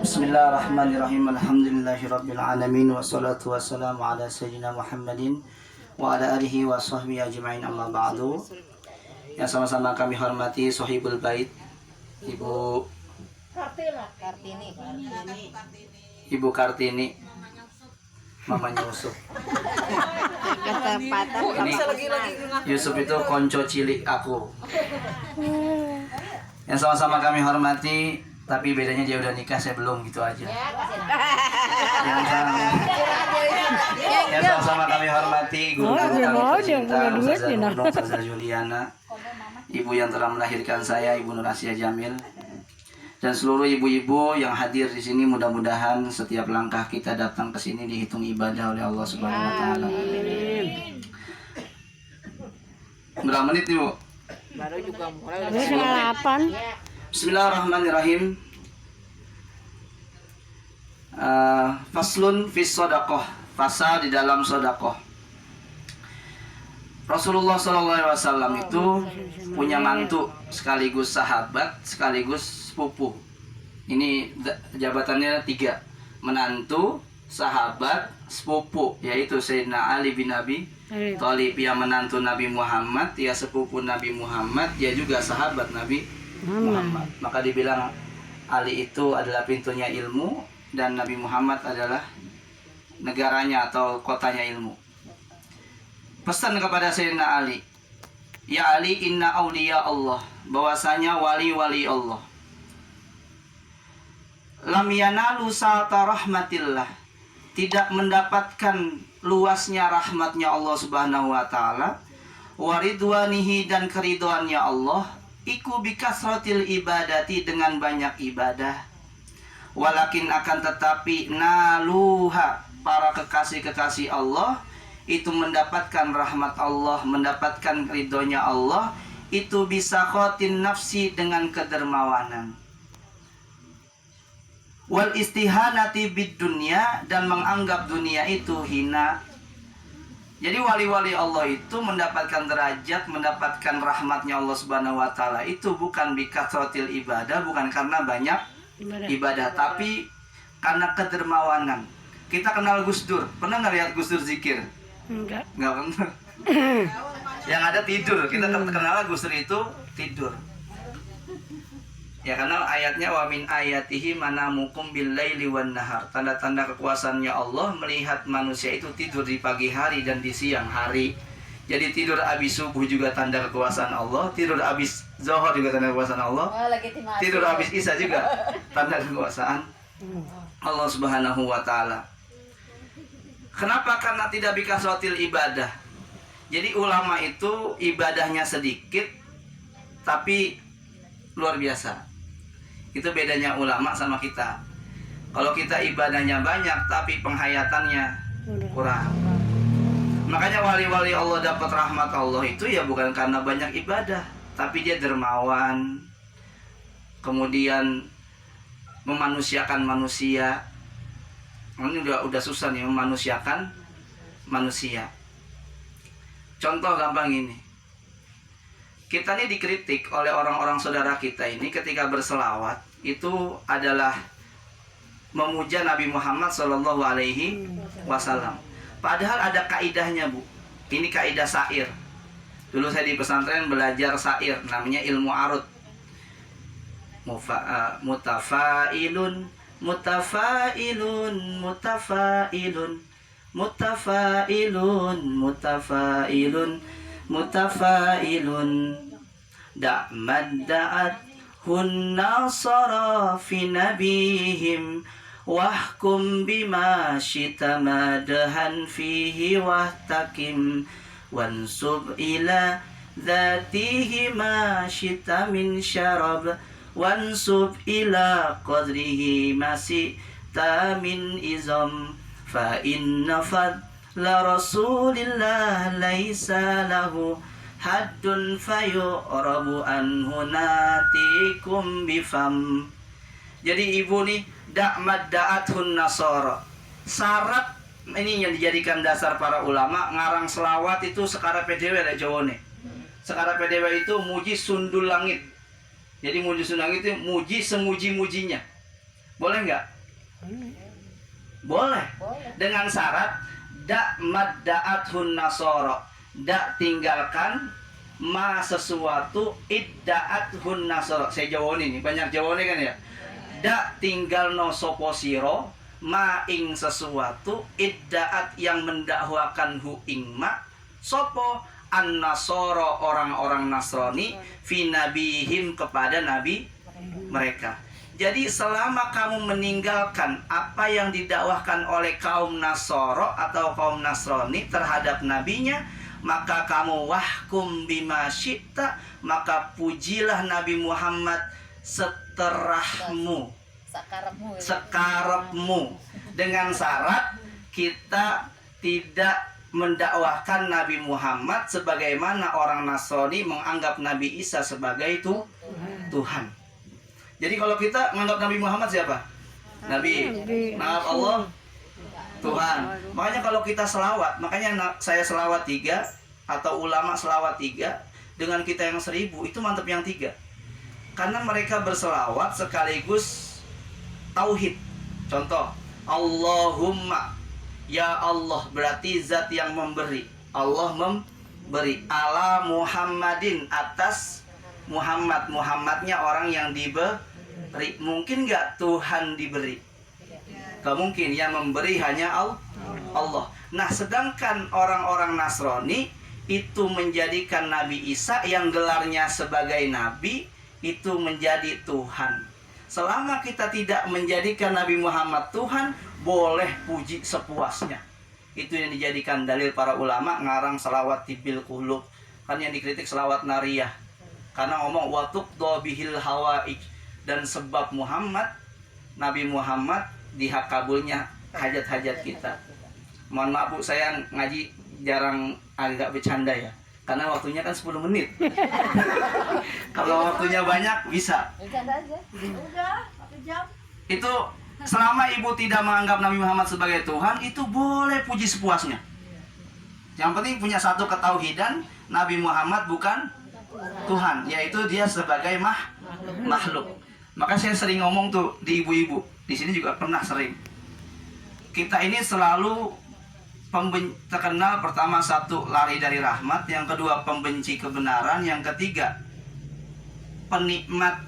Bismillahirrahmanirrahim. Alhamdulillahirabbil alamin wassalatu wassalamu ala sayyidina Muhammadin wa ala alihi wa sahbihi ajma'in, amma ba'du. Yang sama-sama kami hormati Sohibul Bait, Ibu Kartini, mamanya Yusuf. Ini Yusuf itu konco cilik aku. Yang sama-sama kami hormati, tapi bedanya dia udah nikah, saya belum, gitu aja. Yang sama-sama kami hormati guru-guru kami tercinta, Ustazah Nurul, Ustazah Juliana, ibu yang telah melahirkan saya, Ibu Nur Asia Jamil, dan seluruh ibu-ibu yang hadir di sini. Mudah-mudahan setiap langkah kita datang ke sini dihitung ibadah oleh Allah Subhanahu wa taala. Berapa menit, Ibu? Baru juga mulai. Bismillahirrahmanirrahim. Faslun fis sodakoh, fasal di dalam sodakoh. Rasulullah SAW itu punya mantu sekaligus sahabat sekaligus sepupu. Ini jabatannya 3, menantu, sahabat, sepupu, yaitu Sayyidina Ali bin Abi Thalib, yang menantu Nabi Muhammad, dia sepupu Nabi Muhammad, dia juga sahabat Nabi Muhammad. Maka dibilang Ali itu adalah pintunya ilmu dan Nabi Muhammad adalah negaranya atau kotanya ilmu. Pesan kepada Sayyidina Ali, ya Ali, inna awliya Allah, bahwasanya wali-wali Allah, lam yanalu sa'ata rahmatillah, tidak mendapatkan luasnya rahmatnya Allah Subhanahu wa taala, waridwanihi, dan keridhoannya Allah, iku bikasratil ibadati, dengan banyak ibadah, walakin, akan tetapi, naluha, para kekasih-kekasih Allah itu mendapatkan rahmat Allah, mendapatkan ridhonya Allah, itu bisa khotin nafsi, dengan kedermawanan, wal istihanati bid dunya, dan menganggap dunia itu hina. Jadi wali-wali Allah itu mendapatkan derajat, mendapatkan rahmatnya Allah Subhanahu wa taala itu bukan bikathratil ibadah, bukan karena banyak ibadah, tapi karena kedermawanan. Kita kenal Gus Dur, pernah nggak lihat Gus Dur zikir? Enggak pernah. Yang ada tidur. Kita kenal Gus Dur itu tidur. Ya, karena ayatnya wa min ayatihi manamukum billaili wan nahar. Tanda-tanda kekuasaannya Allah melihat manusia itu tidur di pagi hari dan di siang hari. Jadi tidur habis subuh juga tanda kekuasaan Allah, tidur habis zuhur juga tanda kekuasaan Allah, tidur habis isya juga tanda kekuasaan Allah Subhanahu wa taala. Kenapa? Karena tidak bikasratil ibadah. Jadi ulama itu ibadahnya sedikit tapi luar biasa. Itu bedanya ulama sama kita. Kalau kita ibadahnya banyak tapi penghayatannya kurang. Makanya wali-wali Allah dapat rahmat Allah itu ya bukan karena banyak ibadah, tapi dia dermawan, kemudian memanusiakan manusia. Ini udah susah nih, memanusiakan manusia. Contoh gampang ini, kita ini dikritik oleh orang-orang saudara kita ini ketika berselawat itu adalah memuja Nabi Muhammad Shallallahu Alaihi Wasallam. Padahal ada kaidahnya, Bu. Ini kaidah syair. Dulu saya di pesantren belajar syair, namanya ilmu arut. Mutafailun, mutafailun, mutafailun, mutafailun, mutafailun, mutafailun. Da'mad da'at hunna sara fi nabihim, wahkum bima syita madhan fihi wahtakim, wansub ila dhatihi ma syita min syarab, wansub ila qadrihi ma syita min izam, fa inna fadla rasulillah laisa lahu haddun fayu'rabu anhu natikum bifam. Jadi ibu nih, da'mad da'athun nasara, syarat ini yang dijadikan dasar para ulama ngarang selawat itu sekara PDW lah Jawane. Sekara PDW itu muji sundul langit. Jadi muji sundul langit itu muji semuji-mujinya. Boleh nggak? Boleh. Dengan syarat dak madda'athun nasoro. Dak tinggalkan ma sesuatu idda'athun nasoro. Saya jawoni nih, banyak jawoni kan ya. Dak tinggal no sopo siro ma ing sesuatu idda'at yang mendakwakan hu ing ma sopo an nasoro orang-orang Nasrani fi nabihim kepada nabi mereka. Jadi selama kamu meninggalkan apa yang didakwahkan oleh kaum Nasoro atau kaum Nasrani terhadap nabinya, maka kamu wahkum bima syi'ta, maka pujilah Nabi Muhammad seterahmu, sekarepmu, dengan syarat kita tidak mendakwahkan Nabi Muhammad sebagaimana orang Nasrani menganggap Nabi Isa sebagai Tuhan. Jadi kalau kita menganggap Nabi Muhammad siapa? Nabi. Menganggap Allah Tuhan. Makanya kalau kita selawat, makanya saya selawat 3 atau ulama selawat 3 dengan kita yang 1000 itu mantap yang 3. Karena mereka berselawat sekaligus tauhid. Contoh, Allahumma, ya Allah, berarti zat yang memberi. Allah memberi ala Muhammadin, atas Muhammad. Muhammadnya orang yang diberi. Mungkin nggak Tuhan diberi? Gak mungkin, yang memberi hanya Allah. Nah, sedangkan orang-orang Nasrani itu menjadikan Nabi Isa yang gelarnya sebagai Nabi itu menjadi Tuhan. Selama kita tidak menjadikan Nabi Muhammad Tuhan, boleh puji sepuasnya. Itu yang dijadikan dalil para ulama ngarang selawat tibil qulub. Kan yang dikritik selawat nariyah. Karena ngomong watuk dobihil hawaij, dan sebab Muhammad, Nabi Muhammad dihakabulnya hajat-hajat kita. Mohon maaf Bu, saya ngaji jarang agak bercanda ya. Karena waktunya kan 10 menit. Kalau waktunya banyak bisa. Itu selama ibu tidak menganggap Nabi Muhammad sebagai Tuhan, itu boleh puji sepuasnya. Yang penting punya satu ketauhidan, Nabi Muhammad bukan Tuhan, yaitu dia sebagai makhluk. Maka saya sering ngomong tuh di ibu-ibu, di sini juga pernah sering. Kita ini selalu terkenal pertama satu lari dari rahmat, yang kedua pembenci kebenaran, yang ketiga penikmat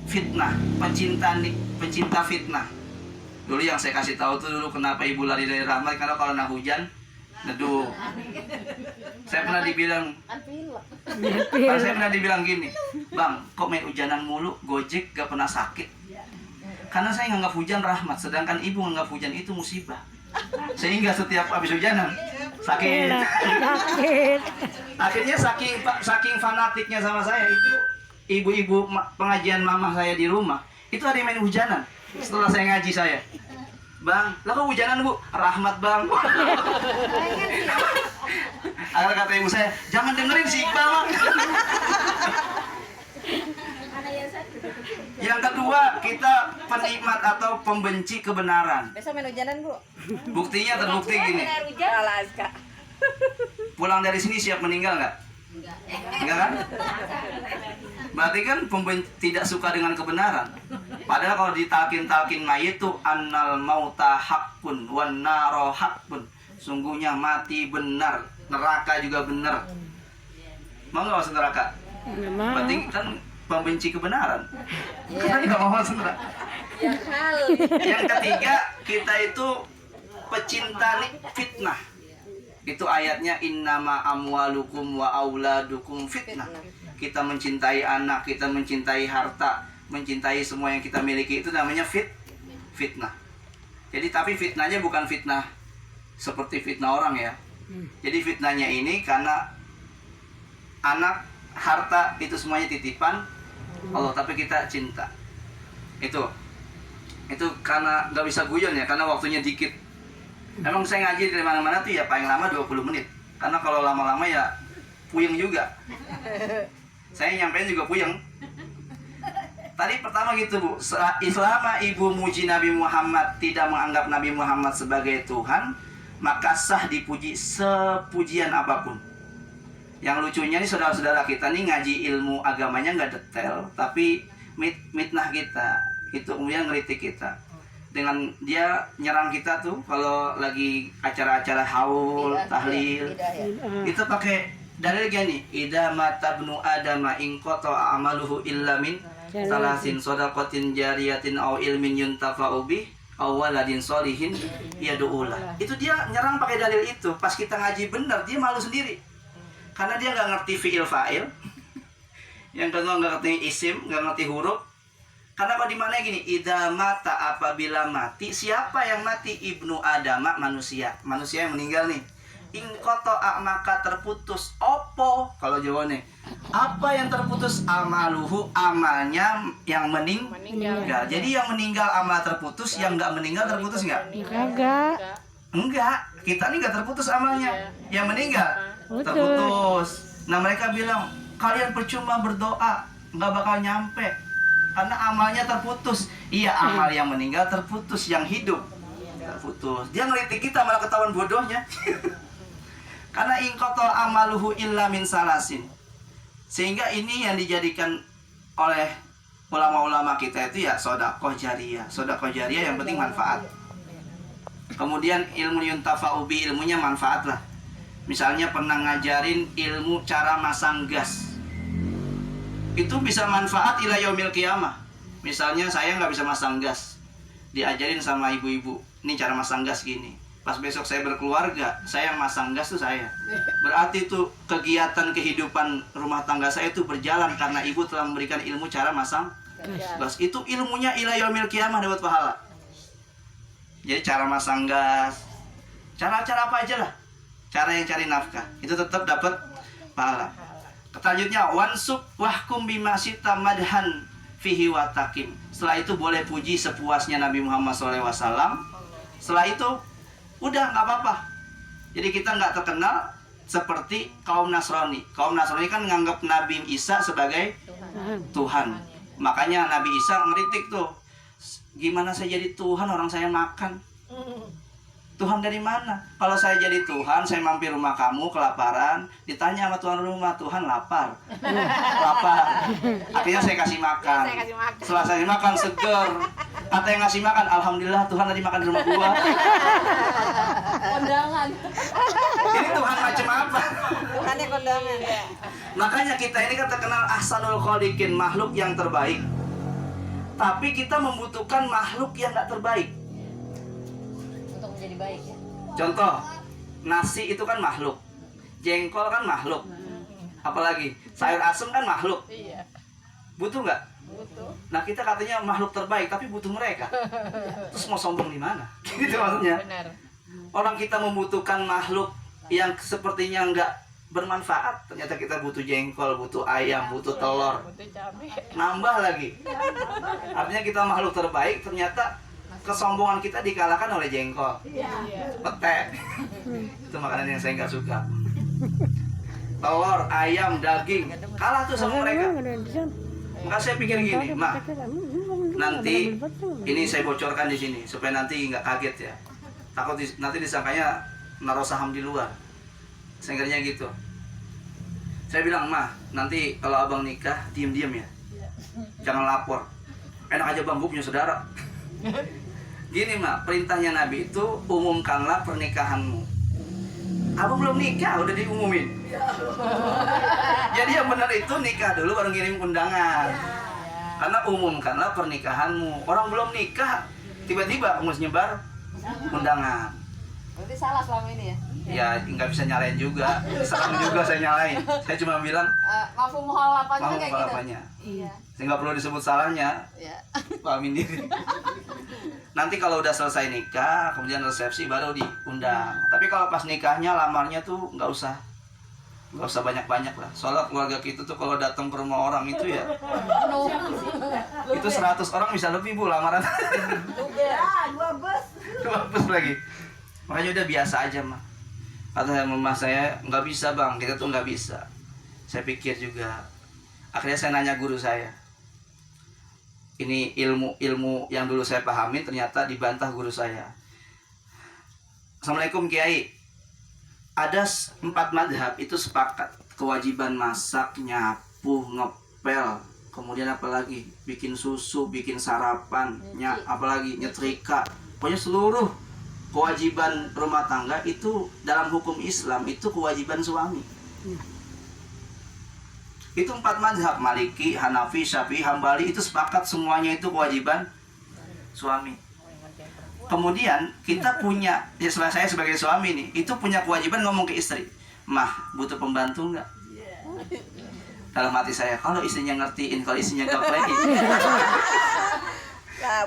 fitnah, pencinta fitnah. Dulu yang saya kasih tahu tuh dulu kenapa ibu lari dari rahmat, karena kalau nak hujan neduh. Saya pernah dibilang gini, Bang, kok main hujanan mulu, Gojek gak pernah sakit? Karena saya nganggap hujan rahmat, sedangkan ibu nganggap hujan itu musibah. Sehingga setiap habis hujanan sakit. Akhirnya saking fanatiknya sama saya itu, ibu-ibu pengajian mama saya di rumah itu ada yang main hujanan. Setelah saya ngaji saya, Bang, lah kok hujanan Bu? Rahmat Bang. Akhirnya kata ibu saya, jangan dengerin si Iqbal. Yang kedua, kita penikmat atau pembenci kebenaran. Besok main hujanan Bu. Buktinya terbukti gini. Pulang dari sini siap meninggal nggak? Enggak kan? Berarti kan tidak suka dengan kebenaran. Padahal kalau ditalkin-talkin mayit itu annal mauta haqqun wan naro haqqun. Sungguhnya mati benar, neraka juga benar. Mau nggak masuk neraka? Berarti kan pembenci kebenaran. Kita nggak mau masuk neraka. Yang ketiga, kita itu pecinta fitnah. Itu ayatnya innama amwalukum wa auladukum fitnah. Kita mencintai anak, kita mencintai harta, mencintai semua yang kita miliki, itu namanya fitnah. Jadi tapi fitnahnya bukan fitnah seperti fitnah orang ya. Jadi fitnahnya ini karena anak, harta itu semuanya titipan Allah, tapi kita cinta. Itu karena nggak bisa guyon ya, karena waktunya dikit. Emang saya ngaji dari mana-mana tuh ya paling lama 20 menit. Karena kalau lama-lama ya puyeng juga. Saya nyampein juga puyeng. Tadi pertama gitu Bu, selama ibu muji Nabi Muhammad, tidak menganggap Nabi Muhammad sebagai Tuhan, maka sah dipuji sepujian apapun. Yang lucunya nih saudara-saudara kita nih ngaji ilmu agamanya nggak detail, tapi mitnah kita, itu kemudian ngeritik kita. dengan dia nyerang kita tuh kalau lagi acara-acara haul, tahlil. Itu pakai dalil gini, idza mata ibnu adama in qata amaluhu illa min salasin shadaqatin jariyatin aw ilmin yuntafa'u bih aw waladin sholihin yad'ulah. Itu dia nyerang pakai dalil itu. Pas kita ngaji benar dia malu sendiri. Karena dia nggak ngerti fi'il fa'il. Yang kedua nggak ngerti isim, nggak ngerti huruf. Karena di mana gini, idza mata apabila mati, siapa yang mati? Ibnu Adama, manusia yang meninggal nih. In qata'a maka terputus opo kalau jawabannya. Apa yang terputus? Amaluhu, amalnya yang meninggal. Jadi yang meninggal amal terputus, yang nggak meninggal terputus nggak? Kagak. Enggak, kita nih nggak terputus amalnya. Yang meninggal terputus. Nah mereka bilang kalian percuma berdoa, nggak bakal nyampe. Karena amalnya terputus. Iya, amal yang meninggal terputus, yang hidup terputus. Dia ngelitik kita malah ketahuan bodohnya. Karena ingkoto amaluhu illa min salasin. Sehingga ini yang dijadikan oleh ulama-ulama kita itu ya sedekah jariyah. Sedekah jariyah yang penting manfaat. Kemudian ilmu yuntafa'u bi, ilmunya manfaat lah. Misalnya pernah ngajarin ilmu cara masang gas. Itu bisa manfaat ila yaumil qiyamah. Misalnya saya nggak bisa masang gas, diajarin sama ibu-ibu, ini cara masang gas gini. Pas besok saya berkeluarga, saya yang masang gas tuh saya. Berarti itu kegiatan kehidupan rumah tangga saya itu berjalan karena ibu telah memberikan ilmu cara masang gas. Itu ilmunya ila yaumil qiyamah dapat pahala. Jadi cara masang gas, cara-cara apa aja lah, cara yang cari nafkah, itu tetap dapat pahala. Selanjutnya wansub wahkum bima sita madhan fihi wa takim. Setelah itu boleh puji sepuasnya Nabi Muhammad SAW. Setelah itu udah nggak apa-apa. Jadi kita nggak terkenal seperti kaum Nasrani. Kaum Nasrani kan menganggap Nabi Isa sebagai Tuhan. Makanya Nabi Isa ngeritik tuh, gimana saya jadi Tuhan orang saya makan. Tuhan dari mana? Kalau saya jadi Tuhan, saya mampir rumah kamu kelaparan, ditanya sama tuan rumah, Tuhan lapar. Lapar. Artinya saya kasih makan. Setelah saya makan seger. Kata yang ngasih makan, alhamdulillah Tuhan tadi makan di rumah gua. Kondangan. Ini Tuhan macam apa? Tuhannya kondangan. Makanya kita ini kan terkenal ahsanul khaliqin, makhluk yang terbaik. Tapi kita membutuhkan makhluk yang gak terbaik. Jadi baik ya. Contoh, nasi itu kan makhluk, jengkol kan makhluk, apalagi sayur asem kan makhluk. Iya. Butuh nggak? Butuh. Nah kita katanya makhluk terbaik, tapi butuh mereka. Terus mau sombong di mana? Gitu maksudnya. Benar. Orang kita membutuhkan makhluk yang sepertinya nggak bermanfaat, ternyata kita butuh jengkol, butuh ayam, butuh telur, Butuh cabai. nambah lagi. Artinya kita makhluk terbaik, ternyata kesombongan kita dikalahkan oleh jengkol, pete. Itu makanan yang saya nggak suka. Telur, ayam, daging, kalah tuh sama mereka. Maka saya pikir gini, Mak, nanti ini saya bocorkan di sini supaya nanti nggak kaget ya. Takut nanti disangkanya naruh saham di luar. Saya kira gitu. Saya bilang, Mah, nanti kalau abang nikah diem-diem ya, jangan lapor. Enak aja bang, gue punya saudara. Gini Mak, perintahnya Nabi itu umumkanlah pernikahanmu. Abang belum nikah udah diumumin. Jadi yang benar itu nikah dulu baru ngirim undangan. Karena umumkanlah pernikahanmu. Orang belum nikah tiba-tiba harus nyebar undangan. Berarti salah selama ini ya? Ya nggak bisa nyalain juga. Serang juga saya nyalain. Saya cuma bilang Mafhum mukhalafatnya mau kayak gitu. apanya. Iya. Saya nggak perlu disebut salahnya. Iya. Pahamin diri. Nanti kalau udah selesai nikah, kemudian resepsi baru diundang. Tapi kalau pas nikahnya, lamarnya tuh nggak usah banyak-banyak lah. Soalnya keluarga kita tuh kalau datang ke rumah orang itu ya, itu 100 orang bisa lebih Bu lamaran. 2 bus. 2 bus lagi. Makanya udah biasa aja mah. Kata mama saya, nggak bisa bang, kita tuh nggak bisa. Saya pikir juga. Akhirnya saya nanya guru saya. Ini ilmu yang dulu saya pahami ternyata dibantah guru saya. Assalamualaikum Kiai. Ada 4 madhab itu sepakat kewajiban masak, nyapu, ngepel, kemudian apalagi bikin susu, bikin sarapan, apalagi nyetrika. Pokoknya seluruh kewajiban rumah tangga itu dalam hukum Islam itu kewajiban suami. Itu 4 mazhab, Maliki, Hanafi, Syafi'i, Hambali, itu sepakat semuanya itu kewajiban suami. Kemudian kita punya, ya saya sebagai suami nih, itu punya kewajiban ngomong ke istri, "Mah, butuh pembantu nggak?" Dalam hati saya, kalau istrinya ngertiin, kalau istrinya gak baik,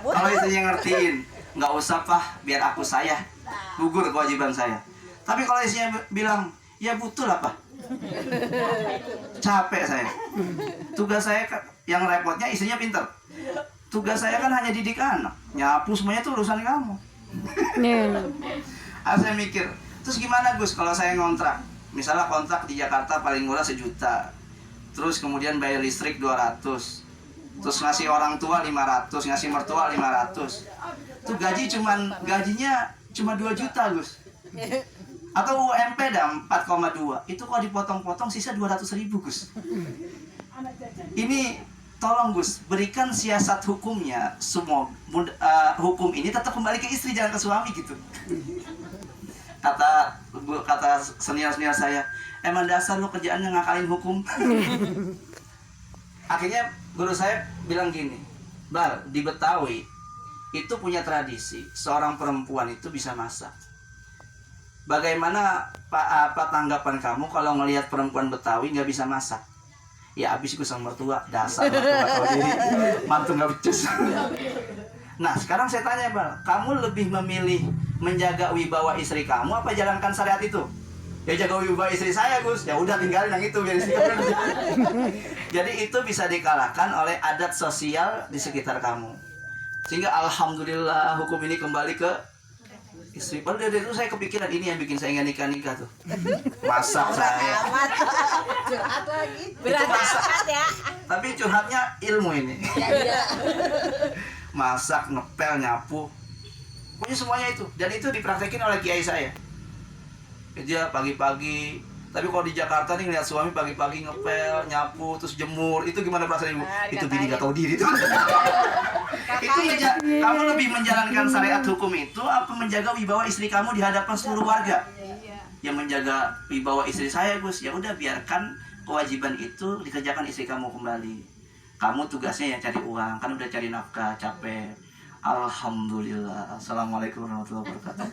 kalau istrinya ngertiin, nggak usah Pak, biar aku saya, gugur kewajiban saya. Tapi kalau istrinya bilang, "Ya butuh lah Pak, capek saya, tugas saya yang repotnya istrinya pinter, tugas saya kan hanya didik anak, nyapu semuanya itu urusan kamu." Saya mikir, terus gimana Gus kalau saya ngontrak, misalnya kontrak di Jakarta paling murah 1 juta, terus kemudian bayar listrik 200, terus ngasih orang tua 500, ngasih mertua 500, tuh gajinya cuma 2 juta Gus, atau UMP dah 4,2, itu kalau dipotong-potong sisa 200.000 Gus. Ini tolong Gus, berikan siasat hukumnya, semua hukum ini tetap kembali ke istri, jangan ke suami gitu. Kata senior-senior saya, "Emang dasar lu kerjaannya ngakalin hukum." Akhirnya guru saya bilang gini, "Bar, di Betawi itu punya tradisi seorang perempuan itu bisa masak. Bagaimana apa tanggapan kamu kalau ngelihat perempuan Betawi nggak bisa masak?" "Ya abis gue sama mertua, dasar mertua tahu diri, mantu nggak becus." Nah sekarang saya tanya Bang, kamu lebih memilih menjaga wibawa istri kamu apa jalankan syariat itu? "Ya jaga wibawa istri saya Gus." "Ya udah tinggalin yang itu biar istri kamu." Jadi itu bisa dikalahkan oleh adat sosial di sekitar kamu. Sehingga alhamdulillah hukum ini kembali ke istri. Padahal dari itu saya kepikiran, ini yang bikin saya nggak nikah tuh. Masak saya. Curhat lagi. Berat amat ya. Tapi curhatnya ilmu ini. Masak, ngepel, nyapu, pokoknya semuanya itu. Dan itu dipraktekin oleh kiai saya. Dia pagi-pagi. Tapi kalau di Jakarta nih lihat suami pagi-pagi ngepel, nyapu, terus jemur, itu gimana perasaan ibu? Itu bini gak tahu diri tuh. Itu kamu lebih menjalankan syariat hukum itu apa menjaga wibawa istri kamu di hadapan seluruh warga? Yang menjaga wibawa istri saya Gus, ya udah biarkan kewajiban itu dikerjakan istri kamu kembali. Kamu tugasnya yang cari uang, kan udah cari nafkah, capek. Alhamdulillah. Assalamualaikum warahmatullahi wabarakatuh.